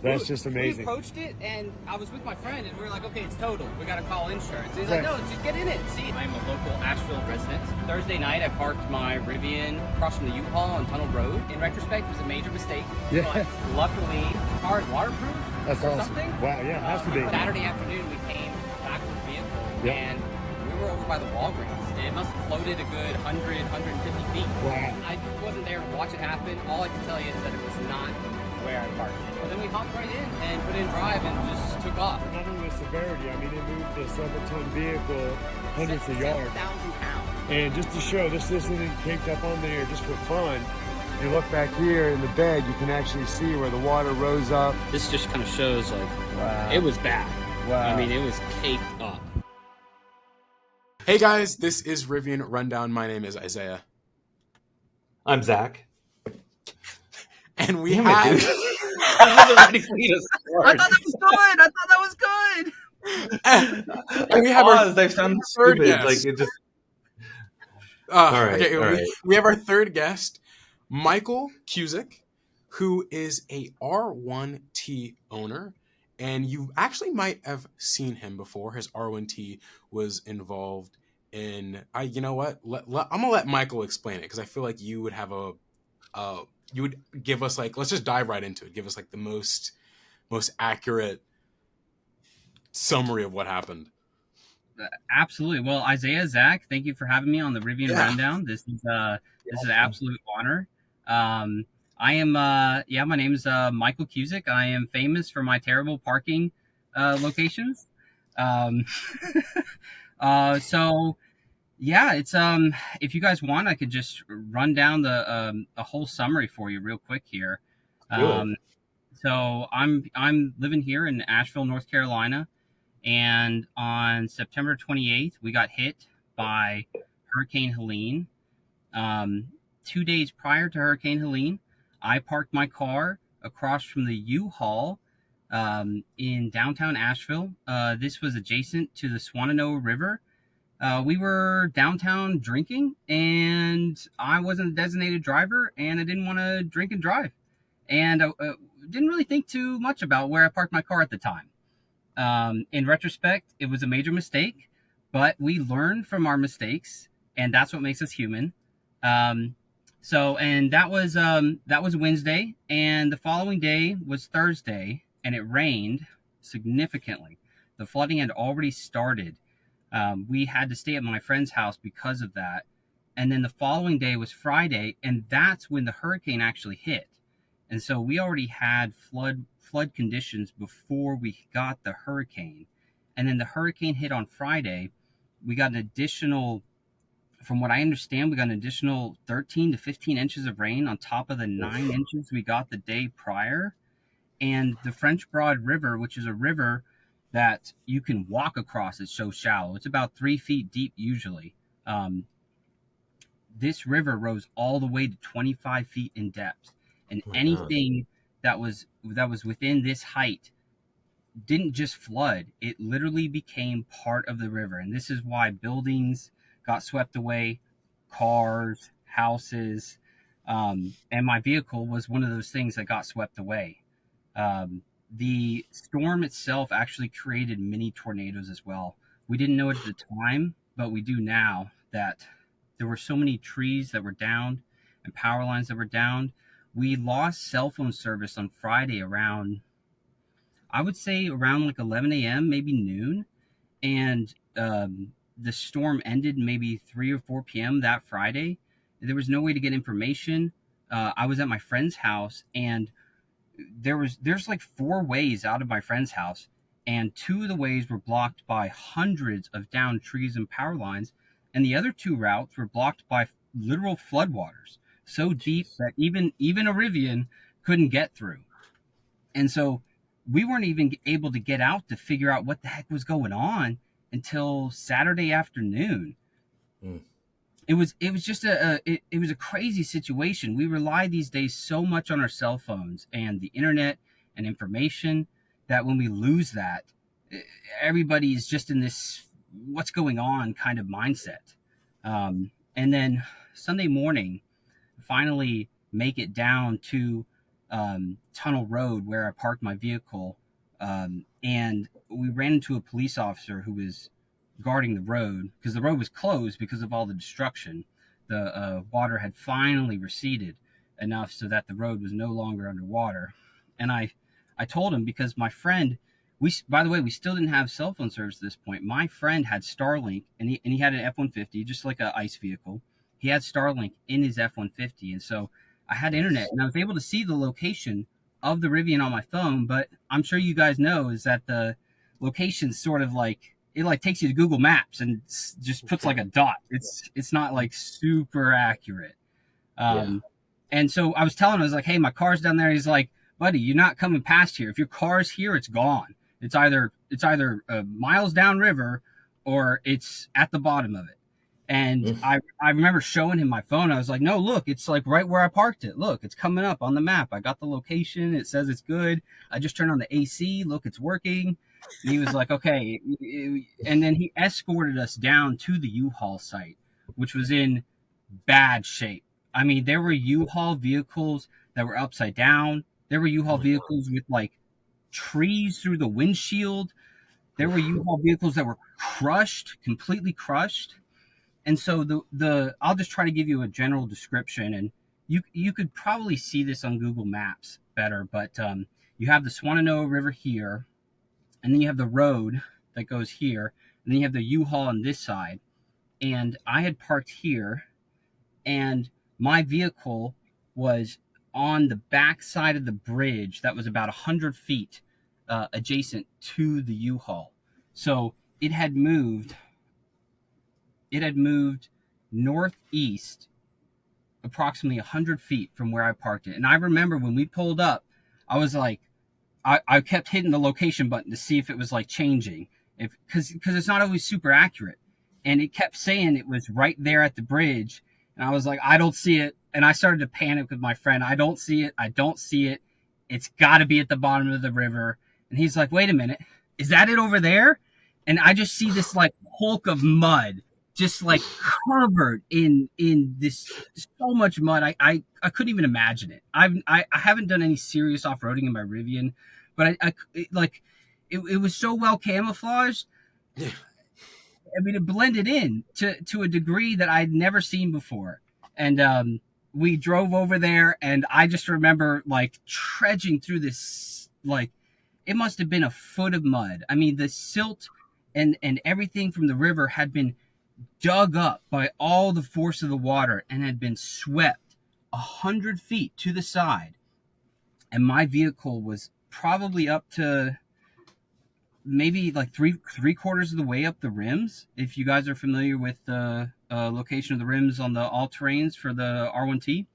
That's just amazing. We approached it, and I was with my friend, and we were like, okay, it's totaled. We got to call insurance. He's like, no, just get in it and see. I'm a local Asheville resident. Thursday night, I parked my Rivian across from the U-Haul on Tunnel Road. In retrospect, it was a major mistake. Yeah. But luckily, the car is waterproof. That's awesome. Something. Wow, yeah, it has to be. Saturday afternoon, we came back with the vehicle, and we were over by the Walgreens. It must have floated a good 100, 150 feet. Wow. I wasn't there to watch it happen. All I can tell you is that it was not where I parked it. But then we hopped right in and put in drive and just took off. Not only the severity, I mean, it moved a 7-ton vehicle hundreds of yards. 7,000 pounds. And just to show, this isn't caked up on there just for fun. You look back here in the bed, you can actually see where the water rose up. This just kind of shows, like, wow. It was bad. Wow. I mean, it was caked up. Hey guys, this is Rivian Rundown. My name is Isaiah. I'm Zach. And we have... I wasn't ready for you to start. I thought that was good. And we have our they sound third stupid. guest. Like it just. All right. We have our third guest, Michael Cusick, who is a R1T owner. And you actually might have seen him before. His R1T was involved in... you know what? I'm going to let Michael explain it, because I feel like you would have you would give us, like, let's just dive right into it. Give us, like, the most accurate summary of what happened. Absolutely. Well, Isaiah, Zach, thank you for having me on the Rivian Rundown. This is an absolute honor. I am, my name is Michael Cusick. I am famous for my terrible parking locations. So, yeah, it's if you guys want, I could just run down the a whole summary for you real quick here. So I'm living here in Asheville, North Carolina, and on September 28th, we got hit by Hurricane Helene. 2 days prior to Hurricane Helene, I parked my car across from the U-Haul in downtown Asheville. This was adjacent to the Swananoa River. We were downtown drinking, and I wasn't a designated driver, and I didn't want to drink and drive. And I didn't really think too much about where I parked my car at the time. In retrospect, it was a major mistake, but we learned from our mistakes, and that's what makes us human. And that was Wednesday, and the following day was Thursday, and it rained significantly. The flooding had already started. We had to stay at my friend's house because of that. And then the following day was Friday, and that's when the hurricane actually hit. And so we already had flood conditions before we got the hurricane. And then the hurricane hit on Friday. We got an additional, from what I understand, we got an additional 13 to 15 inches of rain on top of the 9 inches we got the day prior. And the French Broad River, which is a river that you can walk across, it's so shallow. It's about 3 feet deep usually. This river rose all the way to 25 feet in depth. And anything that was within this height didn't just flood. It literally became part of the river. And this is why buildings got swept away, cars, houses, and my vehicle was one of those things that got swept away. The storm itself actually created mini tornadoes as well. We didn't know it at the time, but we do now, that there were so many trees that were downed and power lines that were downed. We lost cell phone service on Friday around, I would say around like 11 a.m., maybe noon. And the storm ended maybe 3 or 4 p.m. that Friday. There was no way to get information. I was at my friend's house, and there's like 4 ways out of my friend's house, and 2 of the ways were blocked by hundreds of downed trees and power lines, and the other 2 routes were blocked by literal floodwaters, so deep that even a Rivian couldn't get through. And so we weren't even able to get out to figure out what the heck was going on until Saturday afternoon. It was just it was a crazy situation. We rely these days so much on our cell phones and the internet and information that when we lose that, everybody is just in this what's going on kind of mindset. And then Sunday morning, finally make it down to tunnel road where I parked my vehicle, and we ran into a police officer who was guarding the road because the road was closed because of all the destruction. The water had finally receded enough so that the road was no longer underwater. And I told him, because my friend, by the way, we still didn't have cell phone service at this point. My friend had Starlink, and he had an F-150, just like an ICE vehicle. He had Starlink in his F-150, and so I had internet, and I was able to see the location of the Rivian on my phone. But I'm sure you guys know is that the location's sort of like, it like takes you to Google Maps and just puts like a dot. It's not like super accurate. And so I was telling him, I was like, hey, my car's down there. He's like, buddy, you're not coming past here. If your car's here, it's gone. It's either miles downriver or it's at the bottom of it. And I remember showing him my phone. I was like, no, look, it's like right where I parked it. Look, it's coming up on the map. I got the location. It says it's good. I just turned on the AC. Look, it's working. And he was like, okay. And then he escorted us down to the U-Haul site, which was in bad shape. I mean, there were U-Haul vehicles that were upside down. There were U-Haul vehicles with like trees through the windshield. There were U-Haul vehicles that were crushed, completely crushed. And so the I'll just try to give you a general description, and you could probably see this on Google Maps better. But you have the Swananoa River here, and then you have the road that goes here, and then you have the U-Haul on this side. And I had parked here, and my vehicle was on the back side of the bridge that was about 100 feet adjacent to the U-Haul. So it had moved northeast approximately 100 feet from where I parked it. And I remember when we pulled up, I was like, I kept hitting the location button to see if it was like changing, because it's not always super accurate. And it kept saying it was right there at the bridge. And I was like, I don't see it. And I started to panic with my friend. I don't see it. I don't see it. It's got to be at the bottom of the river. And he's like, wait a minute. Is that it over there? And I just see this like hulk of mud, just like covered in this, so much mud. I couldn't even imagine it. I haven't done any serious off-roading in my Rivian, but it was so well camouflaged. I mean, it blended in to a degree that I'd never seen before. And we drove over there, and I just remember like trudging through this, like it must have been a foot of mud. I mean, the silt and everything from the river had been dug up by all the force of the water and had been swept 100 feet to the side. And my vehicle was probably up to maybe like three quarters of the way up the rims. If you guys are familiar with the location of the rims on the all-terrains for the R1T.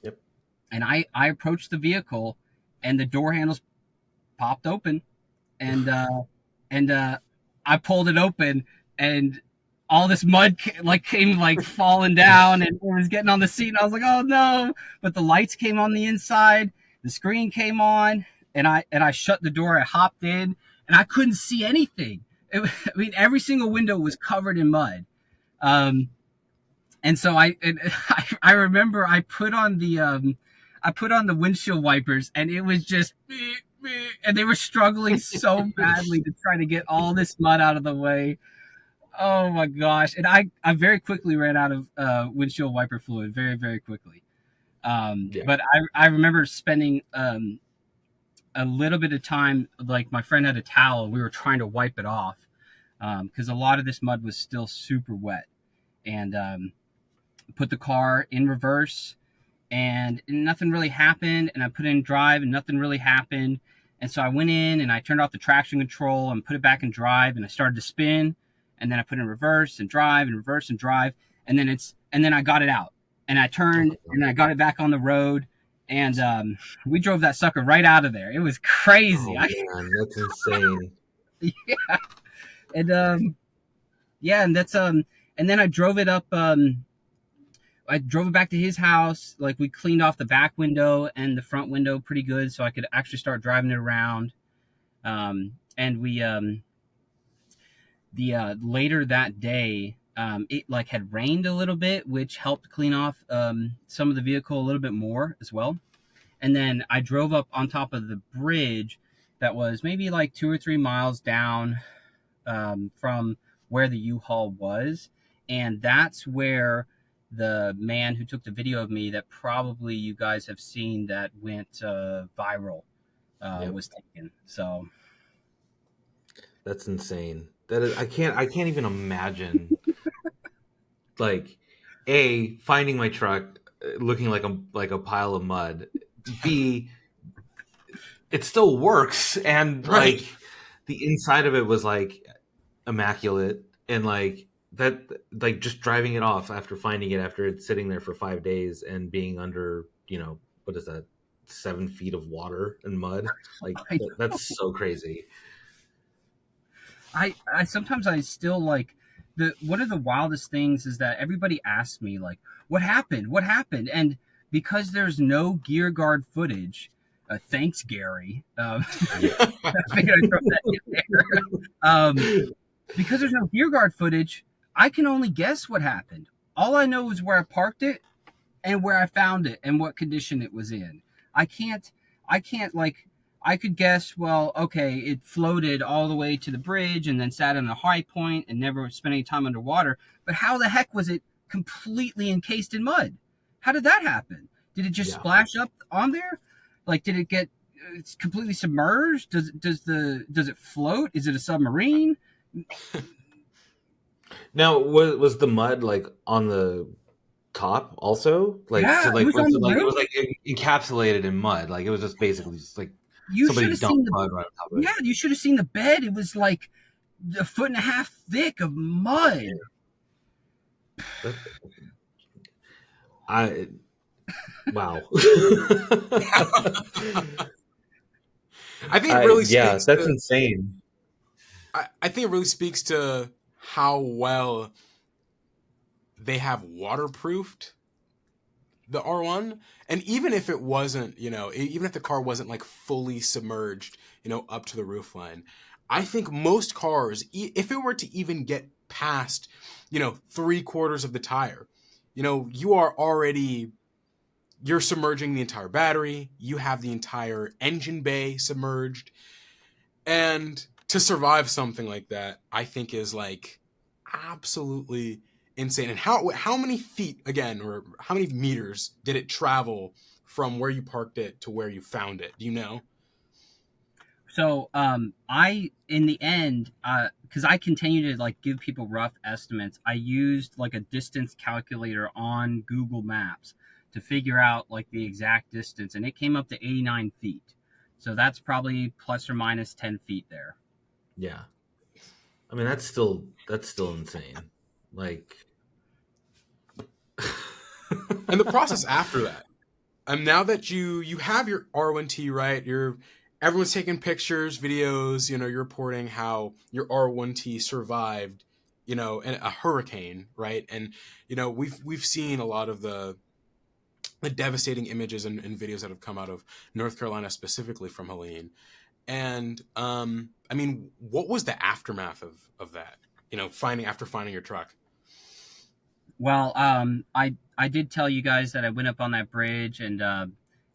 Yep. And I approached the vehicle, and the door handles popped open, and I pulled it open, and all this mud came falling down, and it was getting on the seat. And I was like, oh no! But the lights came on the inside, the screen came on, and I shut the door. I hopped in, and I couldn't see anything. I mean, every single window was covered in mud. And so I remember I put on the windshield wipers, and it was just, and they were struggling so badly to try to get all this mud out of the way. Oh my gosh. And I very quickly ran out of windshield wiper fluid, very, very quickly. But I remember spending a little bit of time, like my friend had a towel, we were trying to wipe it off because a lot of this mud was still super wet. And put the car in reverse, and nothing really happened. And I put it in drive, and nothing really happened. And so I went in, and I turned off the traction control and put it back in drive, and I started to spin. And then I put it in reverse and drive and reverse and drive. And then I got it out, and I turned, and I got it back on the road. And we drove that sucker right out of there. It was crazy. Oh, man, that's insane. Yeah. And and that's and then I drove it up. I drove it back to his house. Like, we cleaned off the back window and the front window pretty good, so I could actually start driving it around. And we later that day, it had rained a little bit, which helped clean off some of the vehicle a little bit more as well. And then I drove up on top of the bridge that was maybe like 2 or 3 miles down from where the U-Haul was. And that's where the man who took the video of me that probably you guys have seen that went viral was taken. So That's insane. That is, I can't even imagine like finding my truck looking like a pile of mud. B, it still works, and Right. like the inside of it was like immaculate, and like that, like just driving it off after finding it after it's sitting there for 5 days and being under, what is that, 7 feet of water and mud, like that's so crazy. I sometimes I still like one of the wildest things is that everybody asks me like, what happened, and because there's no gear guard footage, thanks Gary, I figured I'd throw that in there. Because there's no gear guard footage, I can only guess what happened. All I know is where I parked it and where I found it and what condition it was in. I can't like, I could guess, well, okay, it floated all the way to the bridge and then sat on a high point and never spent any time underwater. But how the heck was it completely encased in mud? How did that happen? Did it just splash up on there? Like, did it get it's completely submerged? Does it float? Is it a submarine? Now, was the mud like on the top also? Like, Yeah, so like it was on the it was roof. like encapsulated in mud. Like it was just basically just like You should somebody have dumped seen the mud right on top of it. yeah. You should have seen the bed. It was like a foot and a half thick of mud. Wow. I think it really speaks that's to, insane. I think it really speaks to how well they have waterproofed the R1. And even if it wasn't, even if the car wasn't like fully submerged, up to the roof line, I think most cars, if it were to even get past, 3/4 of the tire, you're submerging the entire battery. You have the entire engine bay submerged. And to survive something like that, I think is like absolutely insane. And how many feet, again, or how many meters did it travel from where you parked it to where you found it? Do you know? So I in the end, because I continue to like give people rough estimates, I used like a distance calculator on Google Maps to figure out like the exact distance, and it came up to 89 feet. So that's probably plus or minus 10 feet there. Yeah. I mean, that's still insane. Like, and the process after that. Now that you have your R1T, right? Everyone's taking pictures, videos. You're reporting how your R1T survived, in a hurricane, right? And we've seen a lot of the devastating images and videos that have come out of North Carolina, specifically from Helene. And I mean, what was the aftermath of that? After finding your truck. Well, I did tell you guys that I went up on that bridge, and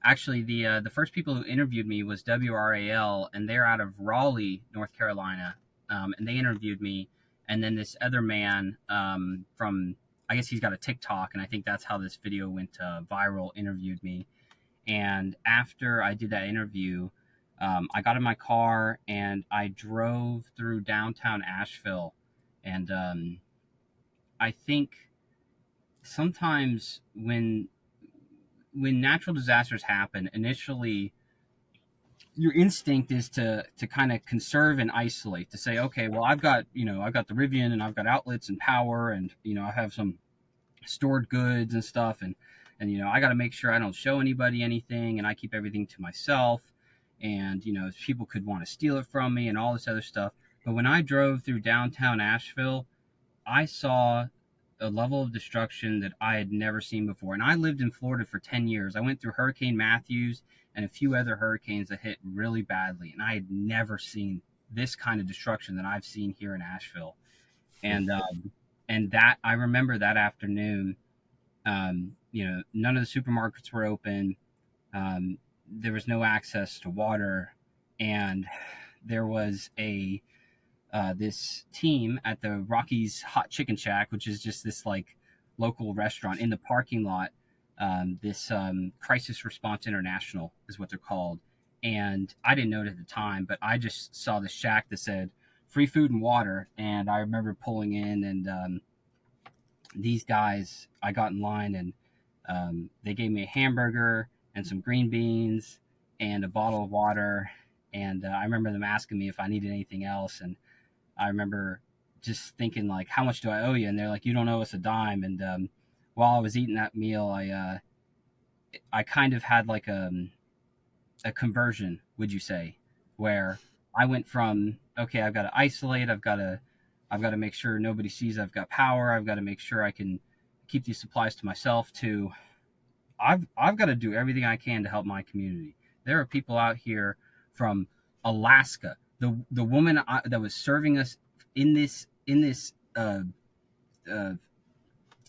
actually the first people who interviewed me was WRAL, and they're out of Raleigh, North Carolina, and they interviewed me, and then this other man from, I guess he's got a TikTok, and I think that's how this video went viral, interviewed me. And after I did that interview, I got in my car and I drove through downtown Asheville, and I think sometimes when natural disasters happen, initially your instinct is to kind of conserve and isolate, to say, okay, well, I've got the Rivian and I've got outlets and power, and I have some stored goods and stuff, and I got to make sure I don't show anybody anything, and I keep everything to myself, and people could want to steal it from me and all this other stuff. But when I drove through downtown Asheville, I saw a level of destruction that I had never seen before. And I lived in Florida for 10 years. I went through Hurricane Matthews and a few other hurricanes that hit really badly, and I had never seen this kind of destruction that I've seen here in Asheville. And that, I remember that afternoon, none of the supermarkets were open. there was no access to water, and there was a this team at the Rockies Hot Chicken Shack, which is just this like local restaurant in the parking lot. This Crisis Response International is what they're called, and I didn't know it at the time, but I just saw the shack that said free food and water, and I remember pulling in, and these guys, I got in line, and they gave me a hamburger and some green beans and a bottle of water, and I remember them asking me if I needed anything else, and I remember just thinking like, how much do I owe you? And they're like, you don't owe us a dime. And while I was eating that meal, I kind of had like a conversion, would you say, where I went from, okay, I've got to isolate, I've got to make sure nobody sees I've got power, I've got to make sure I can keep these supplies to myself, to I've got to do everything I can to help my community. There are people out here from Alaska. The woman that was serving us in this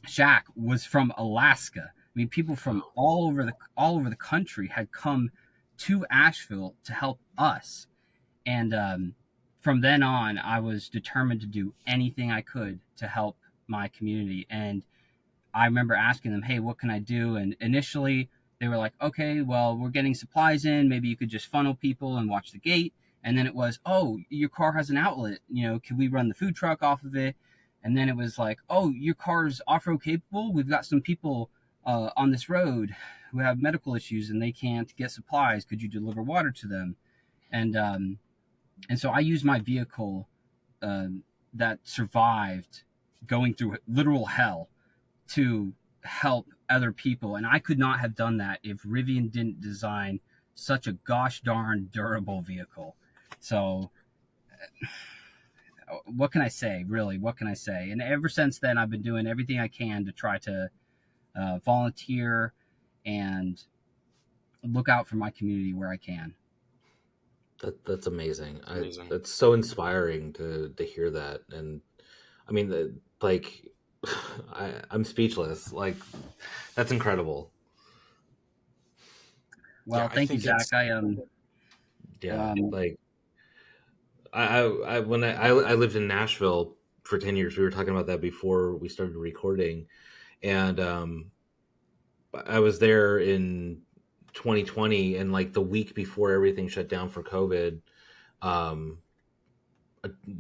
shack was from Alaska. I mean, people from all over the country had come to Asheville to help us, and from then on, I was determined to do anything I could to help my community. And I remember asking them, "Hey, what can I do?" And initially, they were like, "Okay, well, we're getting supplies in. Maybe you could just funnel people and watch the gate." And then it was, "Oh, your car has an outlet. Can we run the food truck off of it?" And then it was like, "Oh, your car's off-road capable. We've got some people on this road who have medical issues and they can't get supplies. Could you deliver water to them?" And so I used my vehicle that survived going through literal hell to help other people. And I could not have done that if Rivian didn't design such a gosh darn durable vehicle. So what can I say, really? What can I say? And ever since then, I've been doing everything I can to try to volunteer and look out for my community where I can. That's amazing. Amazing. It's so inspiring to hear that. And I mean, like, I'm speechless. Like, that's incredible. Well, thank you, Zach. Like, when I lived in Nashville for 10 years. We were talking about that before we started recording, and I was there in 2020, and like the week before everything shut down for COVID, a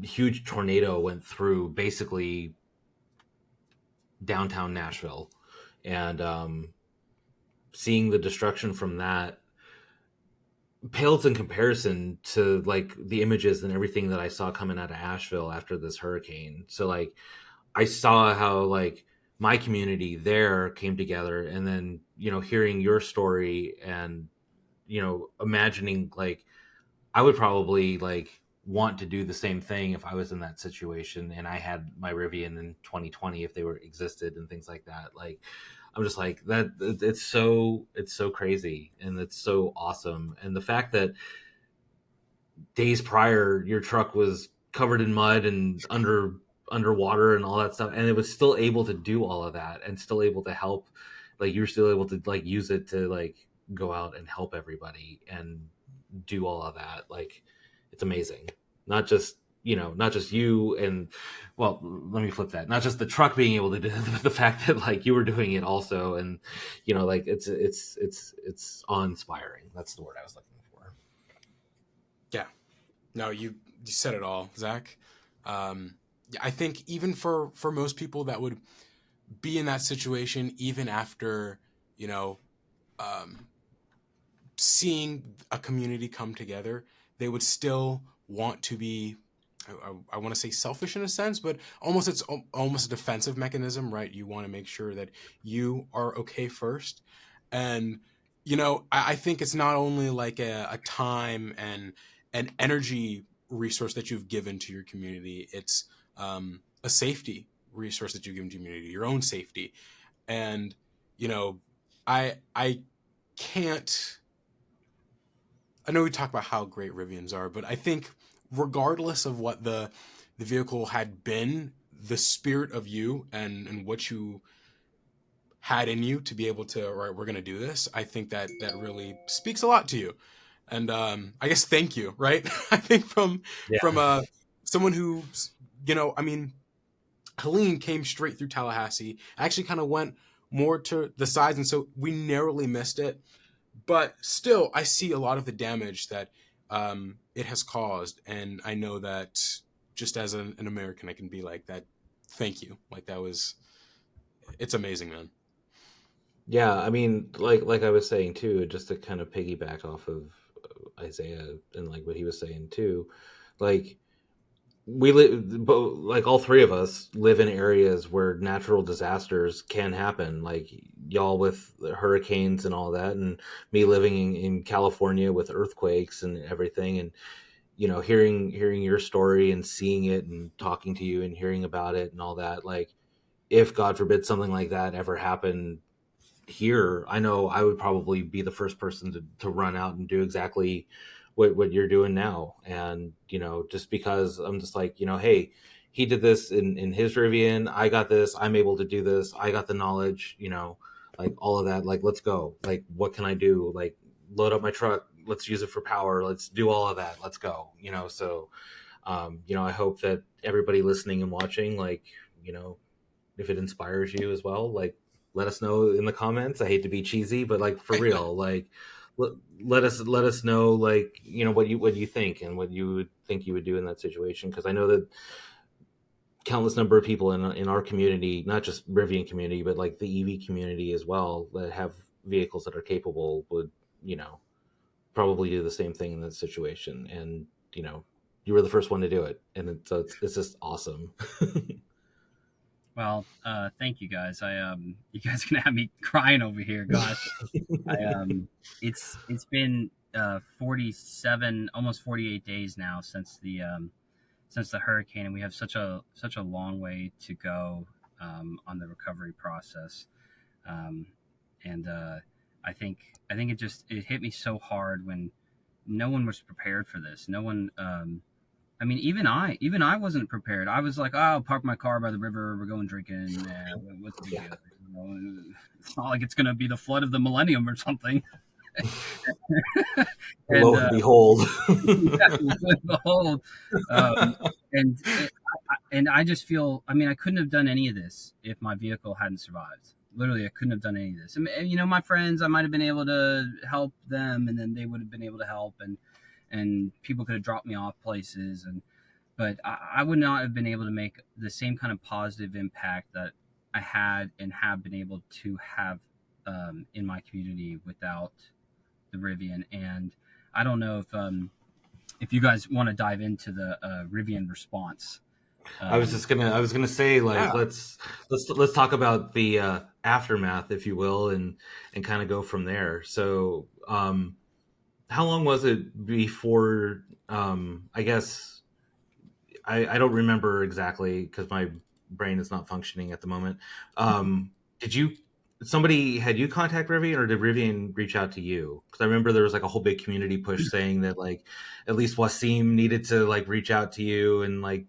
huge tornado went through basically downtown Nashville, and seeing the destruction from that pales in comparison to like the images and everything that I saw coming out of Asheville after this hurricane. So like I saw how like my community there came together, and then hearing your story and imagining like I would probably like want to do the same thing if I was in that situation and I had my Rivian in 2020, if they existed and things like that. Like I'm just like that. It's so crazy, and it's so awesome. And the fact that days prior your truck was covered in mud and underwater and all that stuff, and it was still able to do all of that and still able to help, like you're still able to like use it to like go out and help everybody and do all of that. Like it's amazing. Not just you, and well, let me flip that, not just the truck being able to do it, but the fact that like you were doing it also, and like it's awe-inspiring. That's the word I was looking for. Yeah, no, you said it all, Zach. I think even for most people that would be in that situation, even after seeing a community come together, they would still want to be, I want to say selfish in a sense, but it's almost a defensive mechanism, right? You want to make sure that you are okay first. And, I think it's not only like a time and an energy resource that you've given to your community. It's a safety resource that you've given to your community, your own safety. And, I can't, I know we talk about how great Rivians are, but I think regardless of what the vehicle had been, the spirit of you and what you had in you to be able to, all right, we're going to do this, I think that really speaks a lot to you. And I guess thank you, right? I think from Yeah. someone who's, I mean, Helene came straight through Tallahassee. I actually kind of went more to the sides, and so we narrowly missed it. But still, I see a lot of the damage that it has caused, and I know that just as an American, I can be like that. Thank you. Like it's amazing, man. Yeah, I mean, like I was saying too, just to kind of piggyback off of Isaiah and like what he was saying too, like we live, but like all three of us live in areas where natural disasters can happen, like y'all with the hurricanes and all that, and me living in California with earthquakes and everything, and hearing your story and seeing it and talking to you and hearing about it and all that. Like, if God forbid something like that ever happened here, I know I would probably be the first person to run out and do exactly what you're doing now. And just because I'm just like, hey, he did this in his Rivian, I got this, I'm able to do this, I got the knowledge, like all of that, like, let's go, like, what can I do, like, load up my truck, let's use it for power, let's do all of that, let's go. So I hope that everybody listening and watching, like, if it inspires you as well, like, let us know in the comments. I hate to be cheesy, but like, for real, like, let us know, like, what you think and what you would think you would do in that situation. Because I know that countless number of people in our community, not just Rivian community, but like the EV community as well, that have vehicles that are capable, would probably do the same thing in that situation. And you were the first one to do it, and it's just awesome. Well, thank you guys. You guys are gonna have me crying over here. Gosh, it's been 47, almost 48 days now since the hurricane, and we have such a long way to go on the recovery process. And I think it hit me so hard when no one was prepared for this. No one. I mean, even I wasn't prepared. I was like, oh, I'll park my car by the river. We're going drinking. What's the big deal? It's not like it's going to be the flood of the millennium or something. And, lo and behold. Behold. And I just feel, I mean, I couldn't have done any of this if my vehicle hadn't survived. Literally, I couldn't have done any of this. And, my friends, I might have been able to help them, and then they would have been able to help, and people could have dropped me off places, but I would not have been able to make the same kind of positive impact that I had and have been able to have in my community without the Rivian. And I don't know if you guys want to dive into the Rivian response. I was gonna say, like, Yeah. let's talk about the aftermath, if you will, and kind of go from there. So how long was it before, I guess, I don't remember exactly because my brain is not functioning at the moment. Had you contact Rivian, or did Rivian reach out to you? Because I remember there was like a whole big community push saying that, like, at least Wasim needed to like reach out to you and, like,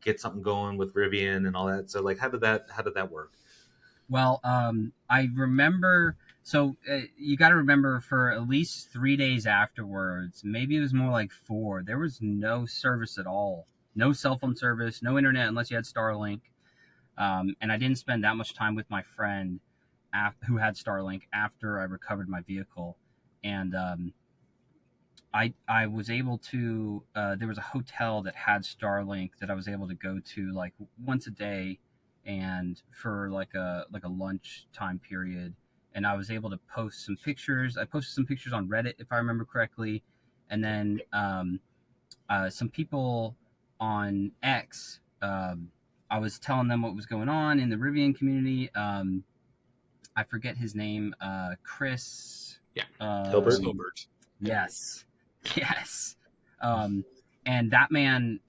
get something going with Rivian and all that. So, like, how did that work? Well, I remember. So you got to remember, for at least 3 days afterwards, maybe it was more like 4, there was no service at all. No cell phone service, no internet unless you had Starlink. And I didn't spend that much time with my friend who had Starlink after I recovered my vehicle. And I was able to, there was a hotel that had Starlink that I was able to go to like once a day, and for like a lunch time period. And I was able to post some pictures. I posted some pictures on Reddit, if I remember correctly. And then some people on X, I was telling them what was going on in the Rivian community. I forget his name, Chris. Yeah. Hilbert. Yes. And that man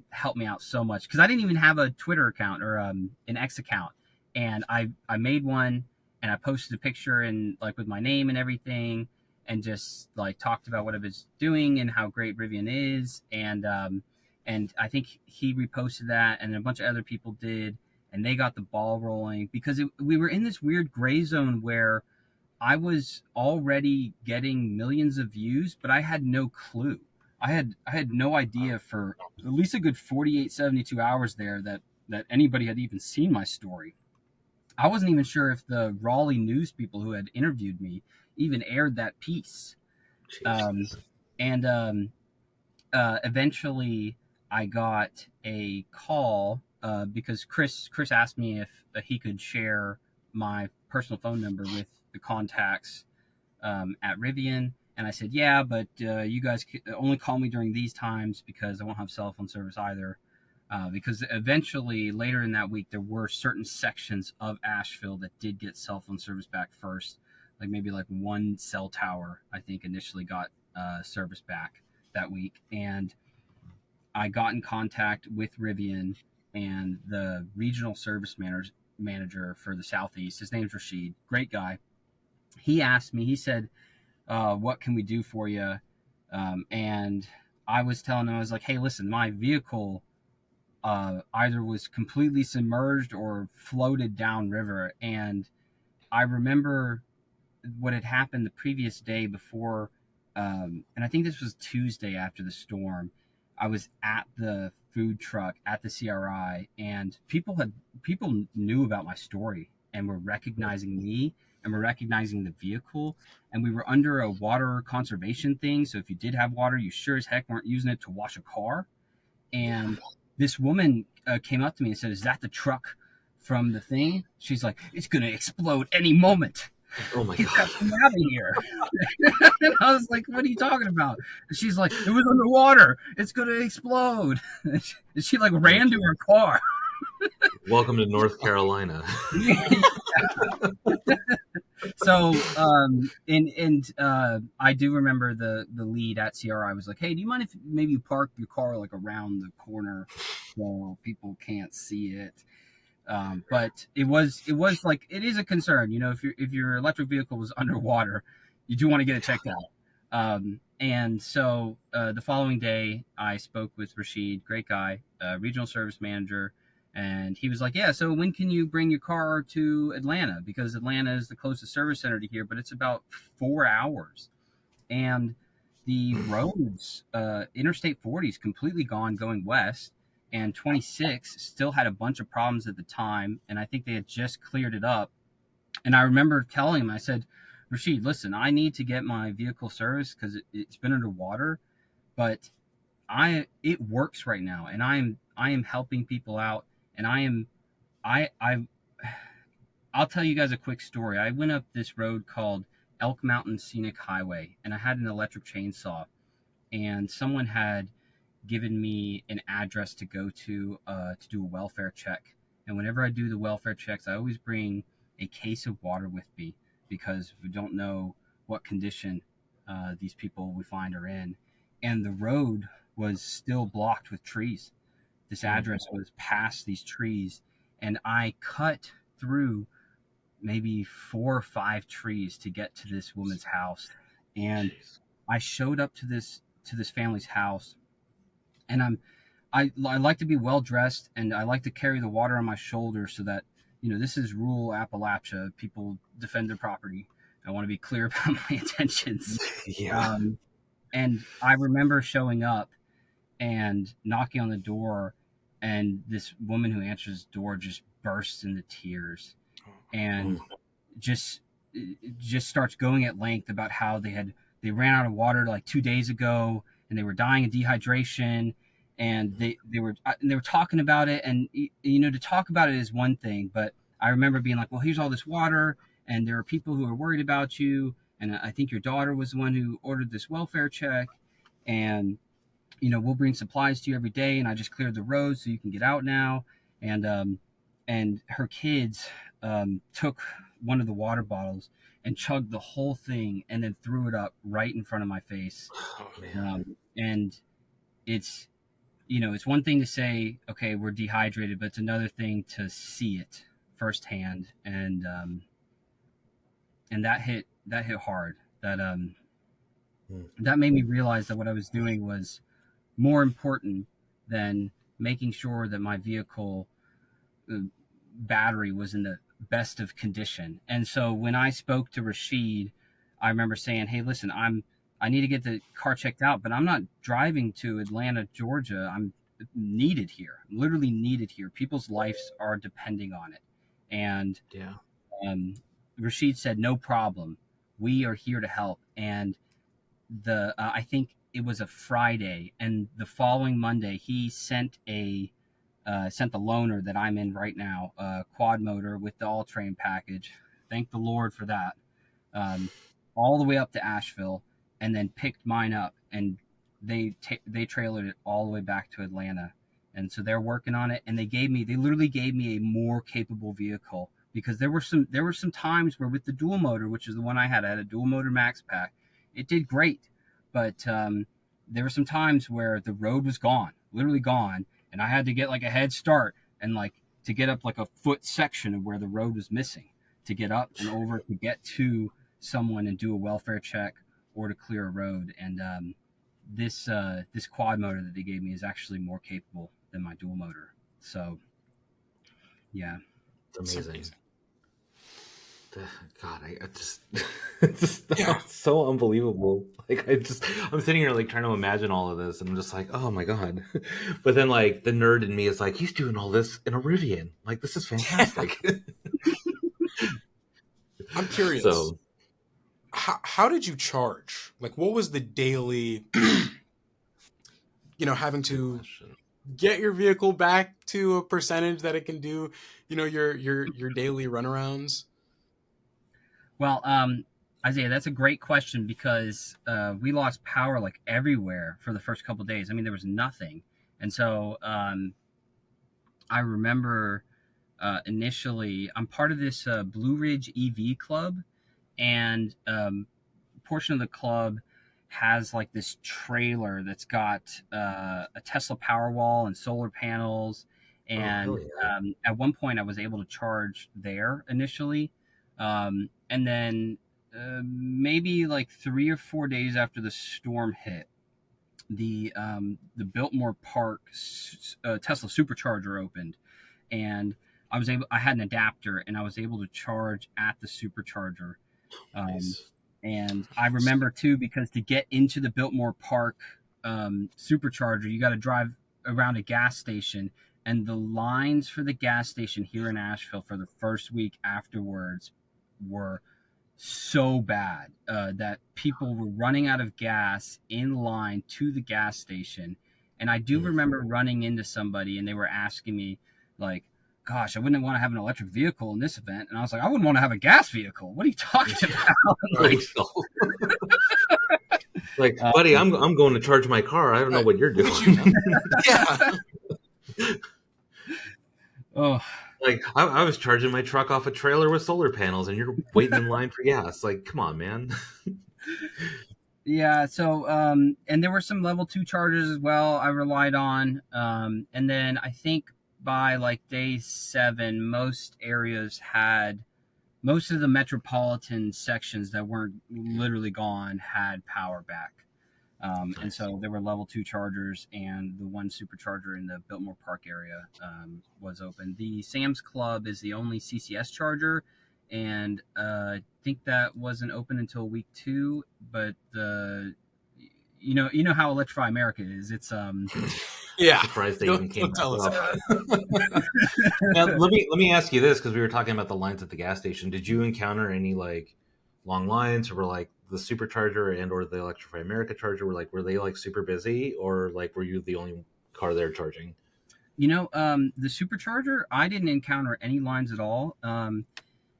helped me out so much, because I didn't even have a Twitter account or an X account. And I made one, and I posted a picture and like with my name and everything, and just like talked about what I was doing and how great Rivian is. And I think he reposted that, and a bunch of other people did. and they got the ball rolling because we were in this weird gray zone where I was already getting millions of views, but I had no clue. I had no idea for at least a good 48, 72 hours there that anybody had even seen my story. I wasn't even sure if the Raleigh news people who had interviewed me even aired that piece. And eventually I got a call because Chris asked me if he could share my personal phone number with the contacts at Rivian, and I said yeah, but you guys only call me during these times because I won't have cell phone service either. Because eventually later in that week there were certain sections of Asheville that did get cell phone service back first, like maybe like one cell tower I think initially got service back that week, and I got in contact with Rivian and the regional service manager for the Southeast. His name's Rashid, great guy. He asked me, he said, what can we do for you? And I was telling him, I was like, hey, listen, my vehicle either was completely submerged or floated downriver. And I remember what had happened the previous day before, and I think this was Tuesday after the storm. I was at the food truck at the CRI, and people knew about my story and were recognizing me and were recognizing the vehicle. And we were under a water conservation thing, so if you did have water, you sure as heck weren't using it to wash a car. And this woman came up to me and said, "Is that the truck from the thing?" She's like, "It's gonna explode any moment. Oh my Get god! that thing out of here." And I was like, "What are you talking about?" And she's like, "It was underwater. It's gonna explode." And she like ran to her car. Welcome to North Carolina. So, I do remember the lead at CRI was like, "Hey, do you mind if maybe you park your car like around the corner so people can't see it?" But it was like, it is a concern, you know, if your electric vehicle was underwater, you do want to get it checked out. And so the following day, I spoke with Rashid, great guy, regional service manager. And he was like, yeah, so when can you bring your car to Atlanta? Because Atlanta is the closest service center to here, but it's about 4 hours. And the roads, Interstate 40 is completely gone going west, and 26 still had a bunch of problems at the time. And I think they had just cleared it up. And I remember telling him, I said, Rashid, listen, I need to get my vehicle serviced because it's been underwater, but it works right now, and I am helping people out. And I'll tell you guys a quick story. I went up this road called Elk Mountain Scenic Highway, and I had an electric chainsaw, and someone had given me an address to go to do a welfare check. And whenever I do the welfare checks, I always bring a case of water with me because we don't know what condition these people we find are in. And the road was still blocked with trees. This address was past these trees, and I cut through maybe 4 or 5 trees to get to this woman's house. And I showed up to this family's house, and I like to be well dressed, and I like to carry the water on my shoulder so that, you know, this is rural Appalachia. People defend their property. I want to be clear about my intentions. Yeah. And I remember showing up and knocking on the door, and this woman who answers the door just bursts into tears and just starts going at length about how they ran out of water like 2 days ago, and they were dying of dehydration, and they were talking about it. And, you know, to talk about it is one thing, but I remember being like, well, here's all this water, and there are people who are worried about you, and I think your daughter was the one who ordered this welfare check, and, you know, we'll bring supplies to you every day, and I just cleared the road so you can get out now. And her kids took one of the water bottles and chugged the whole thing and then threw it up right in front of my face. Oh, man. And it's, you know, it's one thing to say, okay, we're dehydrated, but it's another thing to see it firsthand. And that hit hard. That made me realize that what I was doing was more important than making sure that my vehicle battery was in the best of condition. And so when I spoke to Rashid, I remember saying, "Hey, listen, I need to get the car checked out, but I'm not driving to Atlanta, Georgia. I'm needed here. I'm literally needed here. People's lives are depending on it." And Yeah. Rashid said, "No problem. We are here to help." And I think it was a Friday, and the following Monday, he sent the loaner that I'm in right now, quad motor with the all-terrain package. Thank the Lord for that. All the way up to Asheville, and then picked mine up, and they trailered it all the way back to Atlanta. And so they're working on it, and they literally gave me a more capable vehicle, because there were some times where with the dual motor, which is the one I had a dual motor max pack, it did great, but there were some times where the road was gone, literally gone, and I had to get like a head start and like to get up like a foot section of where the road was missing to get up and over to get to someone and do a welfare check or to clear a road. And this quad motor that they gave me is actually more capable than my dual motor. So yeah, it's amazing. God, I just it's so unbelievable. Like I'm sitting here like trying to imagine all of this, and I'm just like, oh my God. But then like the nerd in me is like, he's doing all this in a Rivian. Like, this is fantastic. I'm curious. So how did you charge? Like, what was the daily, having to get your vehicle back to a percentage that it can do, your daily runarounds? Well, Isaiah, that's a great question, because we lost power like everywhere for the first couple of days. I mean, there was nothing. And so I remember initially, I'm part of this Blue Ridge EV club, and a portion of the club has like this trailer that's got a Tesla Powerwall and solar panels. And at one point I was able to charge there initially. And then maybe like 3 or 4 days after the storm hit, the Biltmore Park Tesla supercharger opened, and I had an adapter, and I was able to charge at the supercharger. Nice. And I remember too, because to get into the Biltmore Park supercharger, you got to drive around a gas station, and the lines for the gas station here in Asheville for the first week afterwards were so bad that people were running out of gas in line to the gas station. And I do remember running into somebody, and they were asking me like, "Gosh, I wouldn't want to have an electric vehicle in this event." And I was like, "I wouldn't want to have a gas vehicle. What are you talking about?" Like, buddy, I'm going to charge my car. I don't know what you're doing. Yeah. Oh, like I was charging my truck off a trailer with solar panels, and you're waiting in line for gas. Like, come on, man. yeah. So, and there were some level 2 chargers as well I relied on. And then I think by like day 7, most areas had, most of the metropolitan sections that weren't literally gone had power back. And so there were level 2 chargers, and the one supercharger in the Biltmore Park area was open. The Sam's Club is the only CCS charger, and I think that wasn't open until week 2. But you know how Electrify America is. It's yeah. Surprised they even came tell us. Now, let me ask you this, because we were talking about the lines at the gas station. Did you encounter any like long lines, or were like the supercharger and or the Electrify America charger were they like super busy, or like were you the only car there charging? The supercharger, I didn't encounter any lines at all.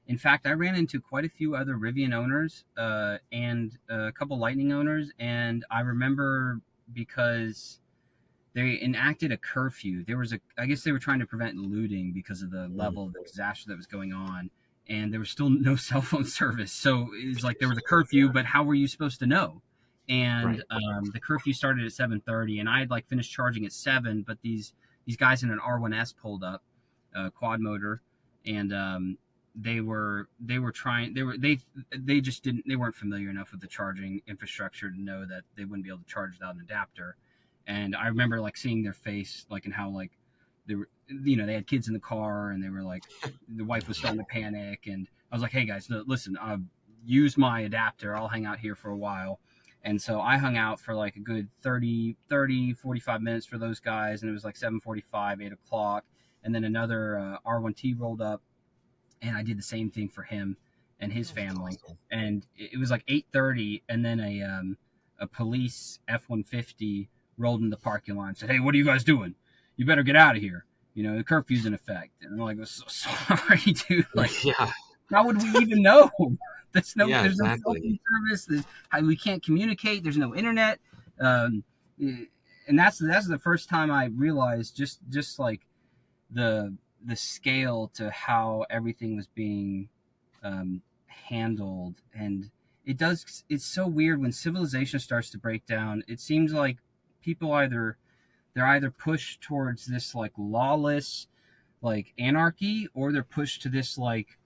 In fact, I ran into quite a few other Rivian owners and a couple Lightning owners, and I remember because they enacted a curfew. I guess they were trying to prevent looting because of the level of the disaster that was going on. And there was still no cell phone service. So it's like there was a curfew, but how were you supposed to know? And the curfew started at 7:30, and I had like finished charging at 7, but these guys in an R1S pulled up, quad motor, and they weren't familiar enough with the charging infrastructure to know that they wouldn't be able to charge without an adapter. And I remember like seeing their face, like, and how like they were, you know, they had kids in the car, and they were like, the wife was starting to panic, and I was like, hey guys, no, listen, use my adapter. I'll hang out here for a while. And so I hung out for like a good 45 minutes for those guys. And it was like 7:45, 8 o'clock. And then another R1T rolled up, and I did the same thing for him and his family. Awesome. And it was like 8:30. And then a police F-150 rolled in the parking lot and said, hey, what are you guys doing? You better get out of here. You know, the curfew's in effect. And I'm like, I'm so sorry, dude. Like, Yeah. how would we even know? There's no Exactly. service. We can't communicate. There's no internet, and that's the first time I realized just like the scale to how everything was being handled. And it's so weird when civilization starts to break down. It seems like people they're either pushed towards this like lawless like anarchy, or they're pushed to this like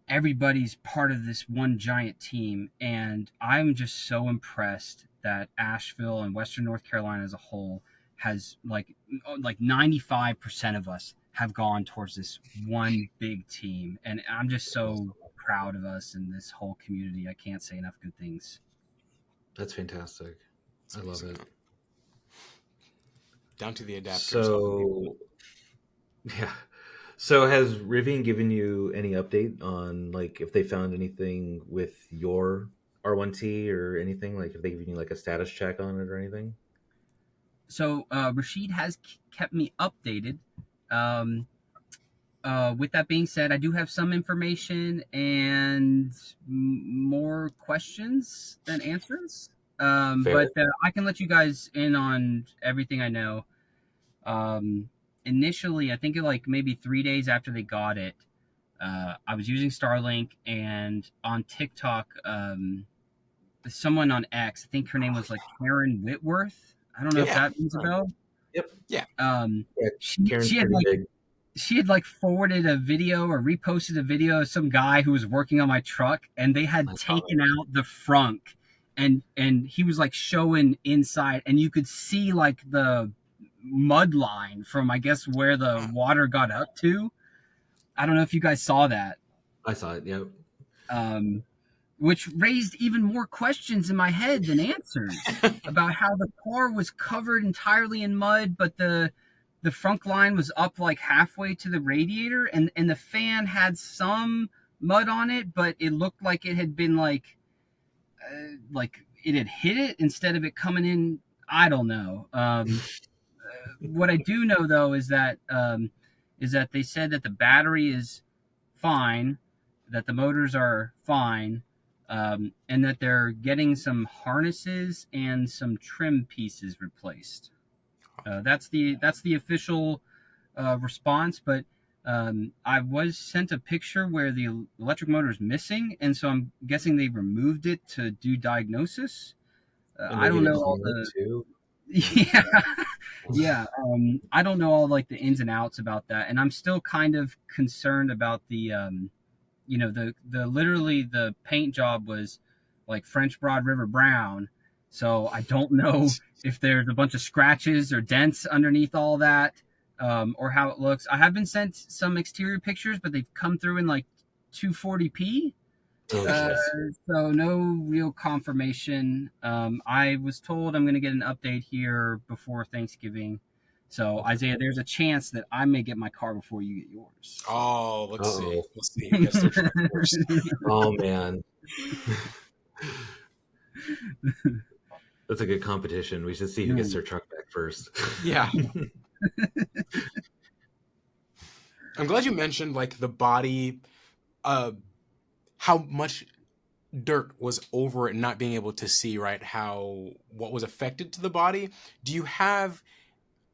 everybody's part of this one giant team. And I'm just so impressed that Asheville and Western North Carolina as a whole has like 95% of us have gone towards this one big team. And I'm just so proud of us and this whole community. I can't say enough good things. That's fantastic. I love it. Down to the adapter. So, yeah. So has Rivian given you any update on like if they found anything with your R1T or anything? Like if they given you like a status check on it or anything? So Rashid has kept me updated. With that being said, I do have some information and more questions than answers. But I can let you guys in on everything I know. Initially, I think like maybe 3 days after they got it, I was using Starlink, and on TikTok, someone on X, I think her name was like Karen Whitworth. I don't know if that rings a bell. Yep. Yeah. She had like forwarded a video or reposted a video of some guy who was working on my truck, and they had taken out the frunk, and he was like showing inside, and you could see like the mud line from I guess where the water got up to. I don't know if you guys saw that. I saw it. Yep. Which raised even more questions in my head than answers about how the car was covered entirely in mud, but the frunk line was up like halfway to the radiator, and the fan had some mud on it, but it looked like it had been like it had hit it instead of it coming in. I don't know. What I do know though is that they said that the battery is fine, that the motors are fine, and that they're getting some harnesses and some trim pieces replaced. That's the official response, but I was sent a picture where the electric motor is missing, and so I'm guessing they removed it to do diagnosis. I don't know all the yeah. I don't know all like the ins and outs about that, and I'm still kind of concerned about the the literally the paint job was like French Broad River brown. So I don't know if there's a bunch of scratches or dents underneath all that, or how it looks. I have been sent some exterior pictures, but they've come through in like 240p. So no real confirmation. I was told I'm going to get an update here before Thanksgiving. So Isaiah, there's a chance that I may get my car before you get yours. Oh, let's see. Let's see who gets their truck first. Oh man. That's a good competition. We should see who gets their truck back first. Yeah. I'm glad you mentioned like the body, how much dirt was over it and not being able to see, right? What was affected to the body. Do you have,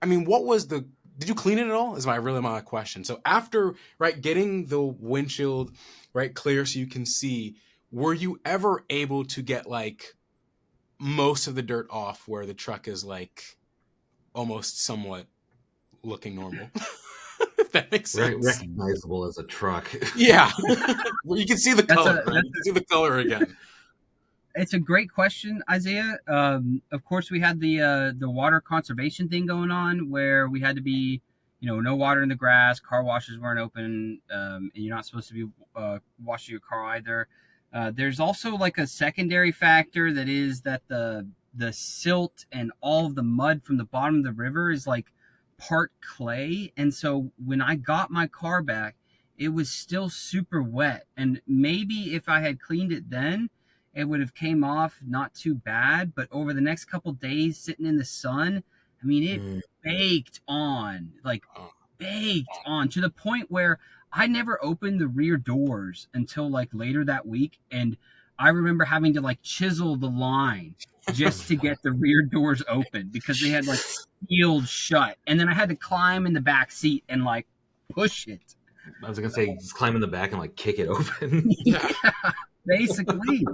did you clean it at all? Is my question. So after, right, getting the windshield, right, clear so you can see, were you ever able to get like most of the dirt off where the truck is like almost somewhat looking normal? If that makes sense. Right, recognizable as a truck. Yeah. Well, you can see the color. You can see the color again. It's a great question, Isaiah. Of course, we had the water conservation thing going on where we had to be, no water in the grass. Car washes weren't open, and you're not supposed to be washing your car either. There's also like a secondary factor that is that the silt and all of the mud from the bottom of the river is like part clay, and so when I got my car back, it was still super wet. And maybe if I had cleaned it then, it would have came off not too bad. But over the next couple days, sitting in the sun, I mean, it baked on, like baked on to the point where I never opened the rear doors until like later that week. And I remember having to like chisel the line just to get the rear doors open because they had like sealed shut. And then I had to climb in the back seat and like push it. I was gonna say, just climb in the back and like kick it open. Yeah, basically.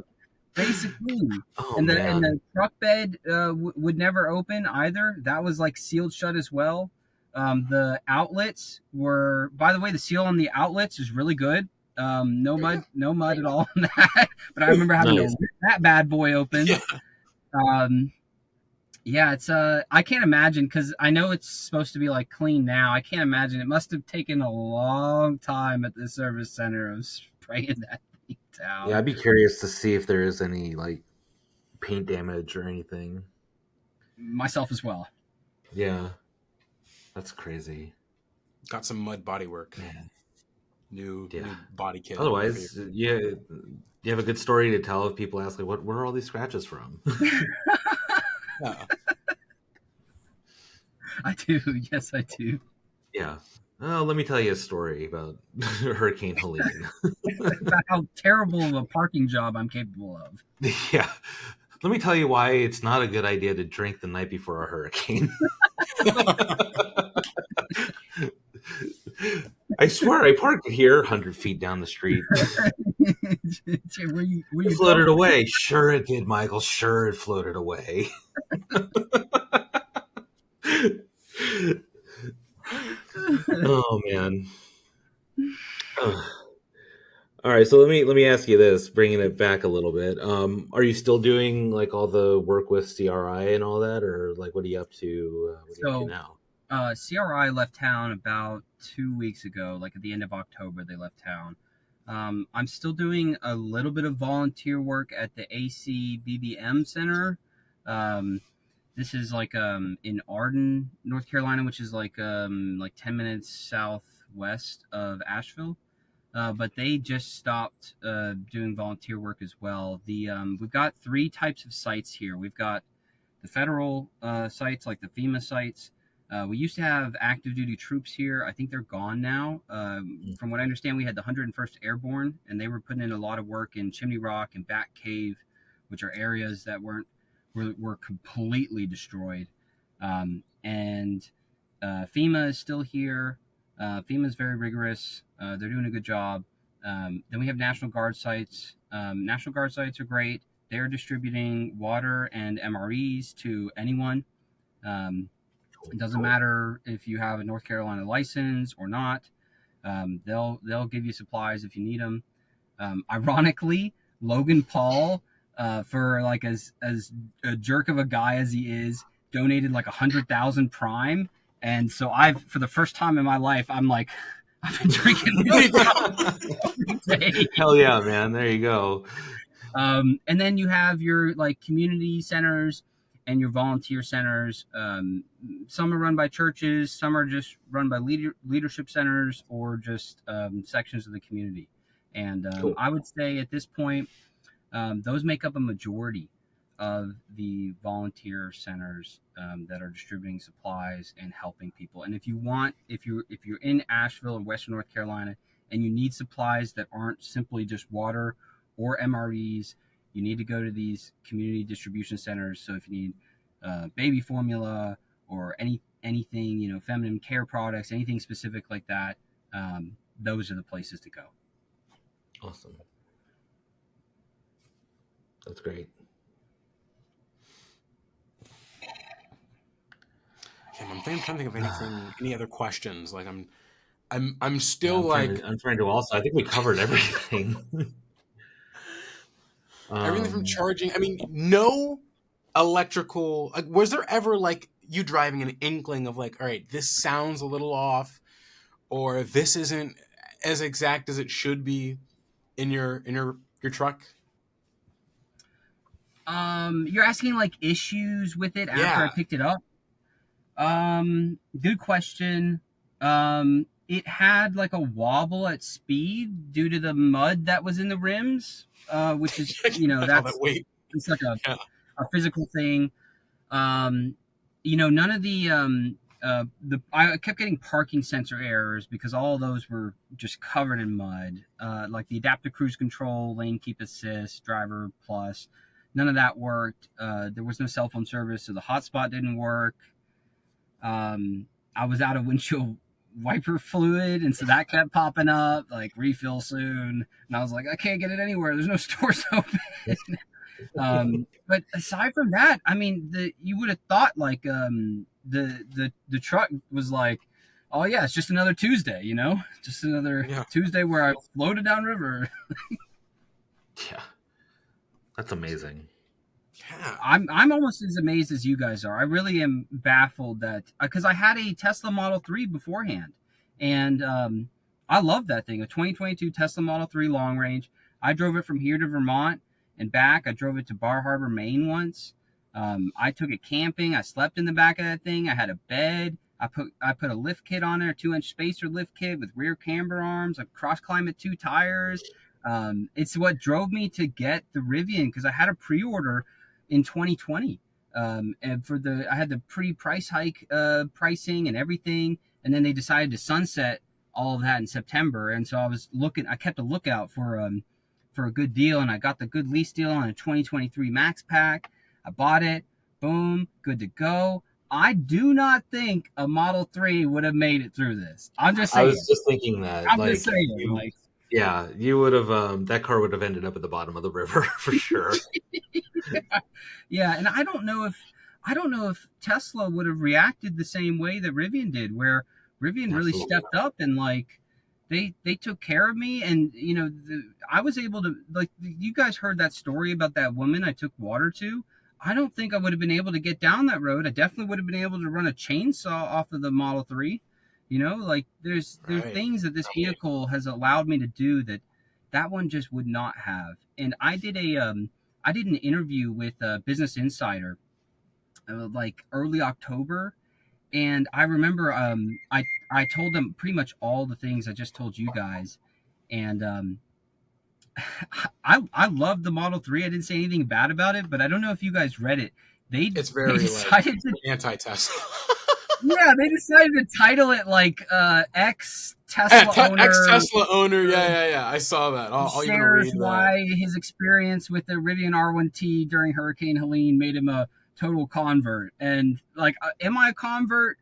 Oh, And man. the truck bed would never open either. That was like sealed shut as well. The outlets were, by the way, the seal on the outlets is really good. No mud at all on that. But I remember having to rip that bad boy open. Yeah, it's I can't imagine, because I know it's supposed to be like clean now. I can't imagine. It must have taken a long time at the service center of spraying that thing down. Yeah, I'd be curious to see if there is any like paint damage or anything. Myself as well. Yeah, that's crazy. Got some mud bodywork. Man. New body kit. Otherwise, yeah, you have a good story to tell if people ask, like, where are all these scratches from? I do. Yes, I do. Yeah. Oh, let me tell you a story about Hurricane Helene. About how terrible of a parking job I'm capable of. Yeah. Let me tell you why it's not a good idea to drink the night before a hurricane. I swear, I parked here 100 feet down the street. Were you Floated away. Sure it did, Michael. Sure it floated away. Oh, man. All right, so let me ask you this, bringing it back a little bit. Are you still doing like all the work with CRI and all that, or like what are you up to? Now? CRI left town about 2 weeks ago, like at the end of October. They left town. I'm still doing a little bit of volunteer work at the ACBBM Center. This is like in Arden, North Carolina, which is like 10 minutes southwest of Asheville. But they just stopped doing volunteer work as well. We've got 3 types of sites here. We've got the federal sites, like the FEMA sites. We used to have active duty troops here. I think they're gone now. From what I understand, we had the 101st Airborne, and they were putting in a lot of work in Chimney Rock and Bat Cave, which are areas that were completely destroyed. And FEMA is still here. FEMA is very rigorous. They're doing a good job. Then we have National Guard sites. National Guard sites are great. They're distributing water and MREs to anyone. It doesn't matter if you have a North Carolina license or not. They'll give you supplies if you need them. Ironically, Logan Paul, for like as a jerk of a guy as he is, donated like 100,000 Prime. And so for the first time in my life, I've been drinking every day. Hell yeah, man. There you go. And then you have your like community centers and your volunteer centers. Some are run by churches, some are just run by leadership centers or just sections of the community. And cool. I would say at this point, those make up a majority of the volunteer centers that are distributing supplies and helping people. And if you're in Asheville and Western North Carolina and you need supplies that aren't simply just water or MREs, you need to go to these community distribution centers. So if you need baby formula or anything, feminine care products, anything specific like that, those are the places to go. Awesome. That's great. I'm trying to think of any other questions. Like I'm still I'm trying to also. I think we covered everything. Everything from charging. I mean, no electrical. Like, was there ever like you driving an inkling of like, all right, this sounds a little off, or this isn't as exact as it should be in your truck? You're asking like issues with it after I Yeah. picked it up? Good question. It had like a wobble at speed due to the mud that was in the rims, which is, All that weight. it's like Yeah. a physical thing. Um, none of I kept getting parking sensor errors because all of those were just covered in mud. Like the adaptive cruise control, lane keep assist, driver plus, none of that worked. There was no cell phone service, so the hotspot didn't work. I was out of windshield wiper fluid, and so that kept popping up, like refill soon. And I was like, I can't get it anywhere. There's no stores open. But aside from that, I mean, you would have thought like the truck was like, oh yeah, it's just another Tuesday, just another Tuesday where I floated downriver. Yeah, that's amazing. Yeah. I'm almost as amazed as you guys are. I really am baffled that because I had a Tesla Model 3 beforehand, and I love that thing, a 2022 Tesla Model 3 long range. I drove it from here to Vermont and back. I drove it to Bar Harbor, Maine once. I took it camping. I slept in the back of that thing. I had a bed. I put a lift kit on there, a 2-inch spacer lift kit with rear camber arms, a cross climate 2 tires. It's what drove me to get the Rivian because I had a pre-order in 2020. And I had the pre-price hike pricing and everything, and then they decided to sunset all of that in September. And so I kept a lookout for a good deal, and I got the good lease deal on a 2023 Max Pack. I bought it. Boom, good to go. I do not think a Model 3 would have made it through this. I'm just saying. I was just thinking that. I'm just saying. Yeah, you would have. That car would have ended up at the bottom of the river for sure. Yeah, and I don't know if Tesla would have reacted the same way that Rivian did, where Rivian really stepped up and like they took care of me, and I was able to, like, you guys heard that story about that woman I took water to. I don't think I would have been able to get down that road. I definitely would have been able to run a chainsaw off of the Model 3. Like there's things that this vehicle has allowed me to do that one just would not have. And I did an interview with Business Insider like early October, and I remember I told them pretty much all the things I just told you guys, and I loved the Model 3. I didn't say anything bad about it, but I don't know if you guys read it. They decided to anti-Tesla. Yeah, they decided to title it like ex-Tesla owner. Ex-Tesla owner, yeah. I saw that. I'll shares why his experience with the Rivian R1T during Hurricane Helene made him a total convert. And like, am I a convert?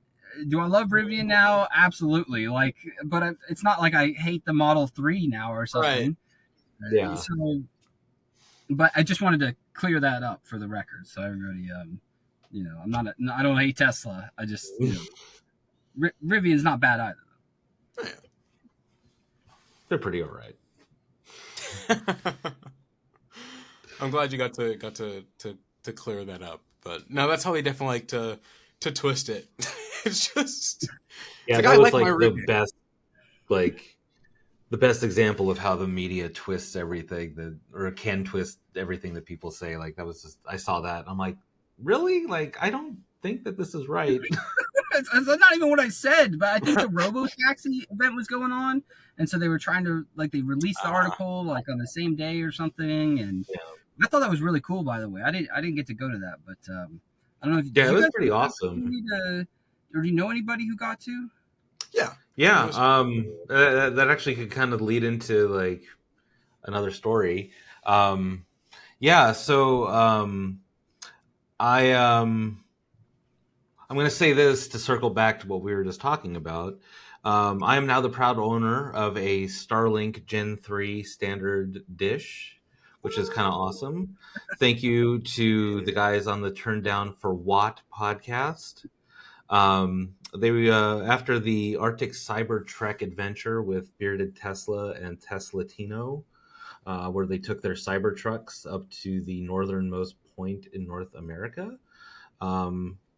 Do I love Rivian now? Absolutely. Like, but it's not like I hate the Model 3 now or something. Right. Yeah. So, but I just wanted to clear that up for the record, so everybody, I don't hate Tesla. I just, Rivian's not bad either. Yeah. They're pretty all right. I'm glad you got to clear that up. But no, that's how they definitely like to twist it. It's just that was like the best, like the best example of how the media twists everything or can twist everything that people say. Like that was just, I saw that. I'm like, really? Like, I don't think that this is right. That's not even what I said, but I think the robo-taxi event was going on, and so they were trying to, like, they released the article like on the same day or something, and I thought that was really cool. By the way, I didn't get to go to that, but I don't know if it was pretty awesome. Or do you know anybody who got to? Yeah. That actually could kind of lead into like another story. So I'm going to say this to circle back to what we were just talking about. I am now the proud owner of a Starlink Gen 3 standard dish, which is kind of awesome. Thank you to the guys on the Turn Down for Watt podcast. They after the Arctic Cyber Trek adventure with Bearded Tesla and Teslatino, where they took their Cyber trucks up to the northernmost point in North America.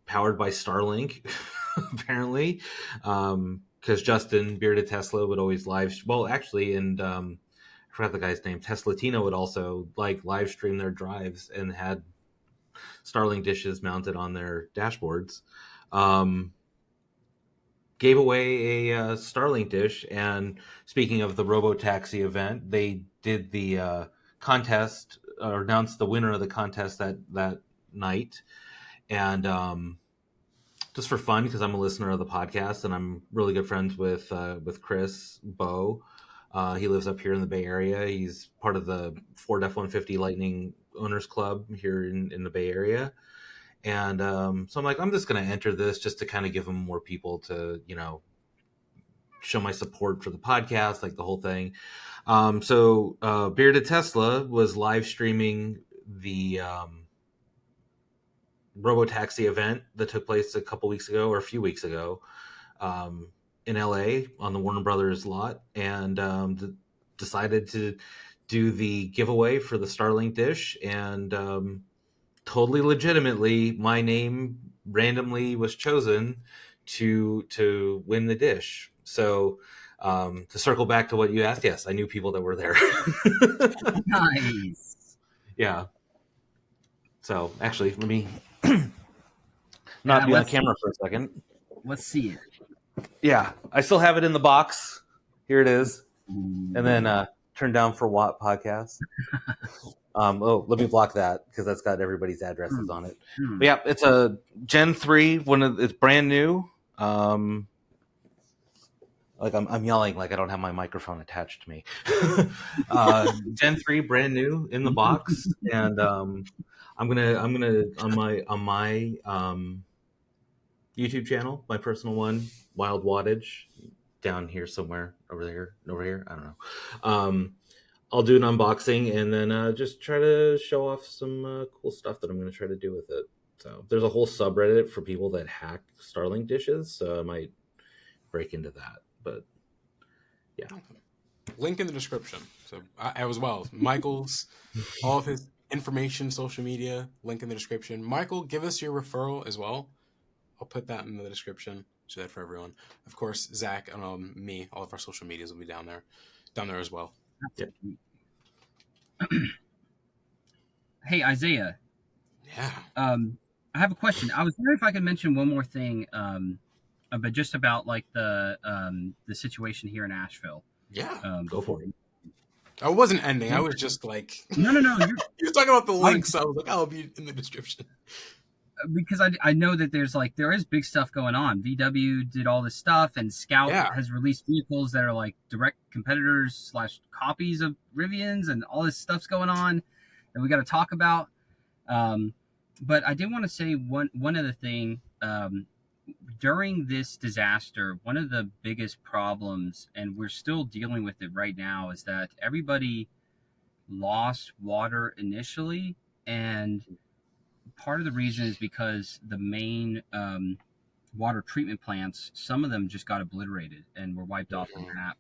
powered by Starlink, apparently, because Justin Bearded Tesla would always and I forgot the guy's name. Teslatino would also like live stream their drives and had Starlink dishes mounted on their dashboards. Gave away a Starlink dish, and speaking of the Robotaxi event, they did the contest or announced the winner of the contest that night, and just for fun, because I'm a listener of the podcast and I'm really good friends with Chris Bow. He lives up here in the Bay Area. He's part of the Ford F-150 Lightning Owners Club here in the Bay Area. And so I'm like, I'm just going to enter this just to kind of give them more people to, show my support for the podcast, like the whole thing. So Bearded Tesla was live streaming the Robotaxi event that took place a few weeks ago in LA on the Warner Brothers lot, and decided to do the giveaway for the Starlink dish, and totally legitimately, my name randomly was chosen to win the dish. So to circle back to what you asked, yes, I knew people that were there. Nice. Yeah. So actually, let me not be on camera for a second. Let's see it. Yeah, I still have it in the box. Here it is. And then turn down for what podcast. Let me block that because that's got everybody's addresses on it. But yeah, it's a Gen 3. It's brand new. Like I'm yelling like I don't have my microphone attached to me. Gen 3, brand new in the box, and I'm gonna on my YouTube channel, my personal one, Wild Wattage, down here somewhere, over here, I don't know. I'll do an unboxing and then just try to show off some cool stuff that I'm going to try to do with it. So there's a whole subreddit for people that hack Starlink dishes, so I might break into that. But yeah, link in the description. So as well, Michael's, all of his information, social media, link in the description. Michael, give us your referral as well. I'll put that in the description so that for everyone. Of course, Zach and me, all of our social medias will be down there as well. Yep. Hey, Isaiah. Yeah. I have a question. I was wondering if I could mention one more thing, but just about like the situation here in Asheville. Yeah. Go for it. I wasn't ending. I was just like, no. He was talking about the links, so I was like, I'll be in the description. Because I know that there is big stuff going on. VW did all this stuff, and Scout has released vehicles that are like direct competitors / copies of Rivians, and all this stuff's going on that we got to talk about. But I did want to say one other thing. During this disaster, one of the biggest problems, and we're still dealing with it right now, is that everybody lost water initially, and part of the reason is because the main water treatment plants, some of them just got obliterated and were wiped off the map.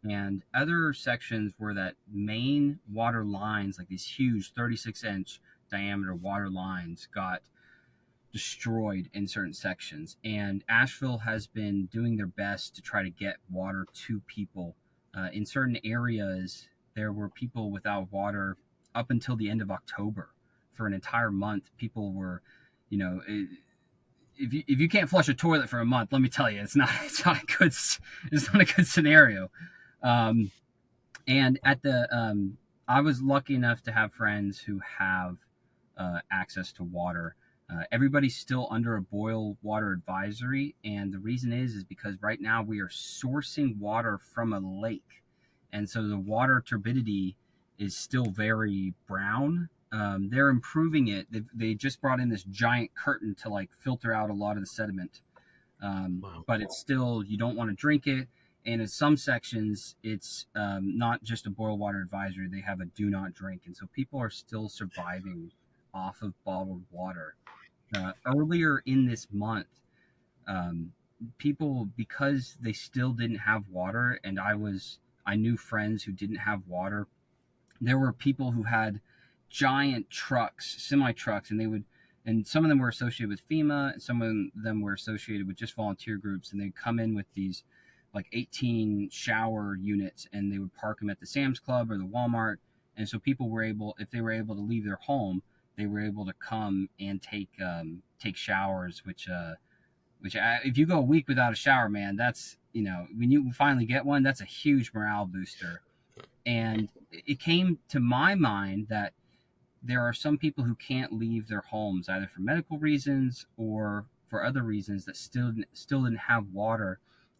And other sections where that main water lines, like these huge 36-inch diameter water lines, got destroyed in certain sections. And Asheville has been doing their best to try to get water to people. In certain areas, there were people without water up until the end of October. For an entire month, people were, if you can't flush a toilet for a month, let me tell you, it's not a good scenario. And at I was lucky enough to have friends who have access to water. Everybody's still under a boil water advisory, and the reason is because right now we are sourcing water from a lake, and so the water turbidity is still very brown. They're improving it. They just brought in this giant curtain to like filter out a lot of the sediment. Wow. But it's still, you don't want to drink it. And in some sections, it's not just a boil water advisory. They have a do not drink. And so people are still surviving off of bottled water. Earlier in this month, people, because they still didn't have water, and I knew friends who didn't have water. There were people who had giant trucks, semi trucks, and and some of them were associated with FEMA, and some of them were associated with just volunteer groups, and they'd come in with these like 18 shower units, and they would park them at the Sam's Club or the Walmart. And so people were able, if they were able to leave their home, they were able to come and take showers, which if you go a week without a shower, man, that's, when you finally get one, that's a huge morale booster. And it came to my mind that there are some people who can't leave their homes either for medical reasons or for other reasons that still didn't have water.